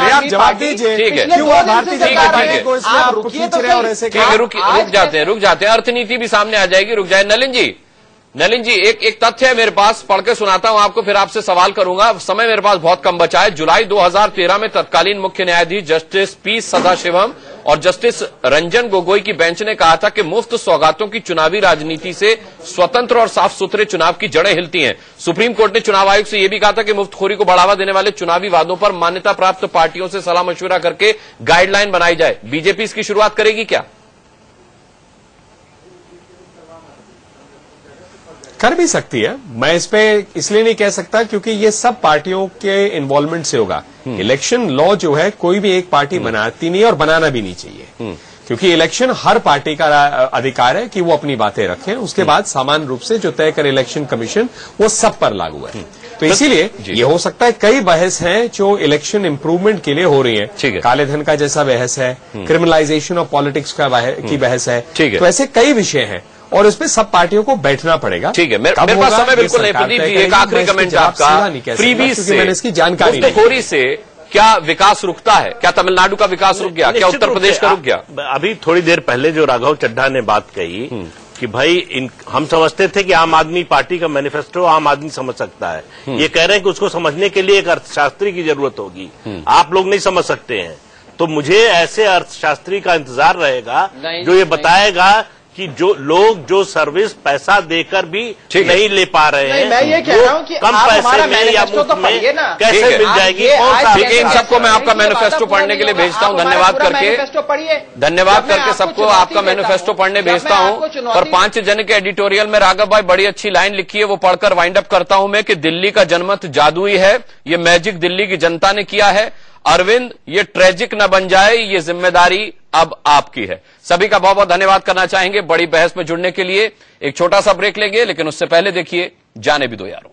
आप जवाब दीजिए। ठीक है, क्यों भारतीय जनता पार्टी को इसमें आपको खींच रहे हैं और ऐसे रुक जाते हैं। अर्थनीति भी सामने आ जाएगी, रुक जाए। नलिन नलिन जी, एक तथ्य है मेरे पास, पढ़ के सुनाता हूं आपको, फिर आपसे सवाल करूंगा। समय मेरे पास बहुत कम बचा है। जुलाई 2013 में तत्कालीन मुख्य न्यायाधीश जस्टिस पी सदाशिवम और जस्टिस रंजन गोगोई की बेंच ने कहा था कि मुफ्त सौगातों की चुनावी राजनीति से स्वतंत्र और साफ सुथरे चुनाव की जड़ें हिलती हैं। सुप्रीम कोर्ट ने चुनाव आयोग से यह भी कहा था कि मुफ्तखोरी को बढ़ावा देने वाले चुनावी वादों पर मान्यता प्राप्त पार्टियों से सलाह मशविरा करके गाइडलाइन बनाई जाए। बीजेपी इसकी शुरुआत करेगी क्या? कर भी सकती है। मैं इस पे इसलिए नहीं कह सकता क्योंकि ये सब पार्टियों के इन्वॉल्वमेंट से होगा। इलेक्शन लॉ जो है कोई भी एक पार्टी बनाती नहीं है और बनाना भी नहीं चाहिए, क्योंकि इलेक्शन हर पार्टी का अधिकार है कि वो अपनी बातें रखें। उसके बाद सामान्य रूप से जो तय करे इलेक्शन कमीशन वो सब पर लागू है। तो इसीलिए ये हो सकता है कई बहस हैं जो इलेक्शन इंप्रूवमेंट के लिए हो रही है। काले धन का जैसा बहस है, क्रिमिनलाइजेशन ऑफ पॉलिटिक्स की बहस है, तो ऐसे कई विषय हैं और इस पे सब पार्टियों को बैठना पड़ेगा। ठीक है, मेरे पास समय बिल्कुल नहीं। प्रदीप जी, एक आखिरी कमेंट आपका। फ्रीबीज से, मैंने इसकी जानकारी मुफ्तखोरी से क्या विकास रुकता है? क्या तमिलनाडु का विकास रुक गया? क्या उत्तर प्रदेश का रुक गया? अभी थोड़ी देर पहले जो राघव चड्ढा ने बात कही कि भाई हम समझते थे कि आम आदमी पार्टी का मैनिफेस्टो आम आदमी समझ सकता है। ये कह रहे हैं कि उसको समझने के लिए एक अर्थशास्त्री की जरूरत होगी, आप लोग नहीं समझ सकते हैं। तो मुझे ऐसे अर्थशास्त्री का इंतजार रहेगा जो ये बताएगा कि जो लोग जो सर्विस पैसा देकर भी नहीं ले पा रहे हैं, मैं ये कह रहा हूं कि कम पैसे में या मुफ्त में कैसे मिल जाएगी? ठीक है, इन सबको मैं आपका मैनिफेस्टो पढ़ने के लिए भेजता हूं। धन्यवाद करके सबको आपका मैनिफेस्टो पढ़ने भेजता हूं। और 5 जन के एडिटोरियल में राघव भाई बड़ी अच्छी लाइन लिखी है, वो पढ़कर वाइंड अप करता हूं मैं कि दिल्ली का जनमत जादुई है, ये मैजिक दिल्ली की जनता ने किया है। अरविंद, ये ट्रेजिक न बन जाए, ये जिम्मेदारी अब आपकी है। सभी का बहुत बहुत धन्यवाद करना चाहेंगे बड़ी बहस में जुड़ने के लिए। एक छोटा सा ब्रेक लेंगे, लेकिन उससे पहले देखिए जाने भी दो यारों।